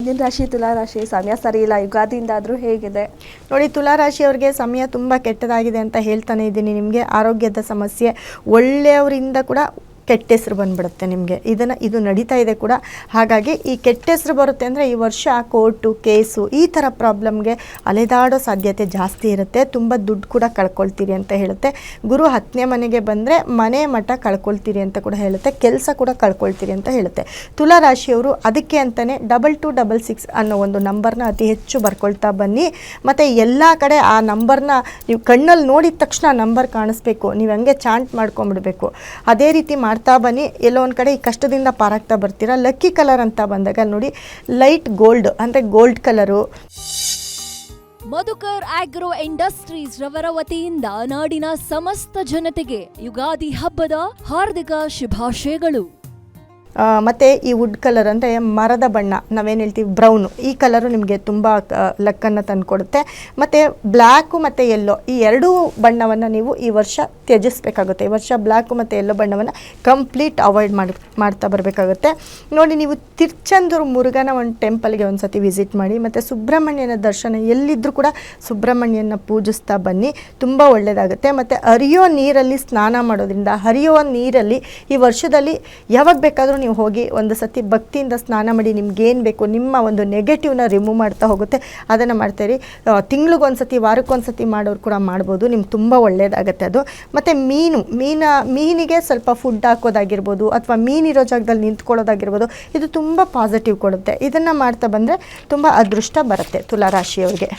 ಮುಂದಿನ ರಾಶಿ ತುಲಾರಾಶಿ ಸಮಯ ಸರಿ ಇಲ್ಲ, ಯುಗಾದಿಯಿಂದಾದರೂ ಹೇಗಿದೆ ನೋಡಿ, ತುಲಾರಾಶಿಯವರಿಗೆ ಸಮಯ ತುಂಬ ಕೆಟ್ಟದಾಗಿದೆ ಅಂತ ಹೇಳ್ತಾನೆ ಇದ್ದೀನಿ. ನಿಮಗೆ ಆರೋಗ್ಯದ ಸಮಸ್ಯೆ, ಒಳ್ಳೆಯವರಿಂದ ಕೂಡ ಕೆಟ್ಟ ಹೆಸರು ಬಂದ್ಬಿಡುತ್ತೆ ನಿಮಗೆ. ಇದು ನಡೀತಾ ಇದೆ ಕೂಡ. ಹಾಗಾಗಿ ಈ ಕೆಟ್ಟ ಹೆಸರು ಬರುತ್ತೆ ಅಂದರೆ ಈ ವರ್ಷ ಕೋರ್ಟು ಕೇಸು ಈ ಥರ ಪ್ರಾಬ್ಲಮ್ಗೆ ಅಲೆದಾಡೋ ಸಾಧ್ಯತೆ ಜಾಸ್ತಿ ಇರುತ್ತೆ. ತುಂಬ ದುಡ್ಡು ಕೂಡ ಕಳ್ಕೊಳ್ತೀರಿ ಅಂತ ಹೇಳುತ್ತೆ. ಗುರು 10ನೇ ಮನೆಗೆ ಬಂದರೆ ಮನೆ ಮಠ ಕಳ್ಕೊಳ್ತೀರಿ ಅಂತ ಕೂಡ ಹೇಳುತ್ತೆ. ಕೆಲಸ ಕೂಡ ಕಳ್ಕೊಳ್ತೀರಿ ಅಂತ ಹೇಳುತ್ತೆ. ತುಲಾರಾಶಿಯವರು ಅದಕ್ಕೆ ಅಂತಲೇ 2266 ಅನ್ನೋ ಒಂದು ನಂಬರ್ನ ಅತಿ ಹೆಚ್ಚು ಬರ್ಕೊಳ್ತಾ ಬನ್ನಿ. ಮತ್ತು ಎಲ್ಲ ಕಡೆ ಆ ನಂಬರ್ನ ನೀವು ಕಣ್ಣಲ್ಲಿ ನೋಡಿದ ತಕ್ಷಣ ನಂಬರ್ ಕಾಣಿಸ್ಬೇಕು, ನೀವು ಹಂಗೆ ಚಾಂಟ್ ಮಾಡ್ಕೊಂಬಿಡ್ಬೇಕು. ಅದೇ ರೀತಿ ಮಾಡ್ತಾ ಬನ್ನಿ. ಎಲ್ಲೋ ಒಂದು ಕಡೆ ಈ ಕಷ್ಟದಿಂದ ಪಾರಾಗ್ತಾ ಬರ್ತೀರಾ. ಲಕ್ಕಿ ಕಲರ್ ಅಂತ ಬಂದಾಗ ನೋಡಿ, ಲೈಟ್ ಗೋಲ್ಡ್ ಅಂದರೆ gold colour. Madhukar agro industries ರವರ ವತಿಯಿಂದ ನಾಡಿನ ಸಮಸ್ತ ಜನತೆಗೆ ಯುಗಾದಿ ಹಬ್ಬದ ಹಾರ್ದಿಕ ಶುಭಾಶಯಗಳು. ಮತ್ತು ಈ ವುಡ್ ಕಲರ್ ಅಂದರೆ ಮರದ ಬಣ್ಣ, ನಾವೇನು ಹೇಳ್ತೀವಿ ಬ್ರೌನು, ಈ ಕಲರು ನಿಮಗೆ ತುಂಬ ಲಕ್ಕನ್ನು ತಂದುಕೊಡುತ್ತೆ. ಮತ್ತು ಬ್ಲ್ಯಾಕು ಮತ್ತು ಯೆಲ್ಲೋ ಈ ಎರಡೂ ಬಣ್ಣವನ್ನು ನೀವು ಈ ವರ್ಷ ತ್ಯಜಿಸಬೇಕಾಗುತ್ತೆ. ಈ ವರ್ಷ ಬ್ಲ್ಯಾಕು ಮತ್ತು ಯೆಲ್ಲೋ ಬಣ್ಣವನ್ನು ಕಂಪ್ಲೀಟ್ ಅವಾಯ್ಡ್ ಮಾಡ್ತಾ ಬರಬೇಕಾಗುತ್ತೆ. ನೋಡಿ, ನೀವು ತಿರುಚೆಂದೂರು ಮುರುಘನ ಒಂದು ಟೆಂಪಲ್ಗೆ ಒಂದು ಸತಿ ವಿಸಿಟ್ ಮಾಡಿ. ಮತ್ತು ಸುಬ್ರಹ್ಮಣ್ಯನ ದರ್ಶನ ಎಲ್ಲಿದ್ದರೂ ಕೂಡ ಸುಬ್ರಹ್ಮಣ್ಯನ ಪೂಜಿಸ್ತಾ ಬನ್ನಿ, ತುಂಬ ಒಳ್ಳೆಯದಾಗುತ್ತೆ. ಮತ್ತು ಹರಿಯೋ ನೀರಲ್ಲಿ ಸ್ನಾನ ಮಾಡೋದ್ರಿಂದ, ಹರಿಯೋ ನೀರಲ್ಲಿ ಈ ವರ್ಷದಲ್ಲಿ ಯಾವಾಗ ಬೇಕಾದರೂ ನೀವು ಹೋಗಿ ಒಂದು ಸತಿ ಭಕ್ತಿಯಿಂದ ಸ್ನಾನ ಮಾಡಿ. ನಿಮ್ಗೇನು ಬೇಕು, ನಿಮ್ಮ ಒಂದು ನೆಗೆಟಿವ್ನ ರಿಮೂವ್ ಮಾಡ್ತಾ ಹೋಗುತ್ತೆ. ಅದನ್ನು ಮಾಡ್ತಾಯಿರಿ. ತಿಂಗಳಿಗೊಂದು ಸತಿ, ವಾರಕ್ಕೊಂದು ಸತಿ ಮಾಡೋರು ಕೂಡ ಮಾಡ್ಬೋದು. ನಿಮ್ಗೆ ತುಂಬ ಒಳ್ಳೆಯದಾಗುತ್ತೆ ಅದು. ಮತ್ತು ಮೀನಿಗೆ ಸ್ವಲ್ಪ ಫುಡ್ ಹಾಕೋದಾಗಿರ್ಬೋದು, ಅಥವಾ ಮೀನಿರೋ ಜಾಗದಲ್ಲಿ ನಿಂತ್ಕೊಳ್ಳೋದಾಗಿರ್ಬೋದು, ಇದು ತುಂಬ ಪಾಸಿಟಿವ್ ಕೊಡುತ್ತೆ. ಇದನ್ನು ಮಾಡ್ತಾ ಬಂದರೆ ತುಂಬ ಅದೃಷ್ಟ ಬರುತ್ತೆ ತುಲಾರಾಶಿಯವರಿಗೆ.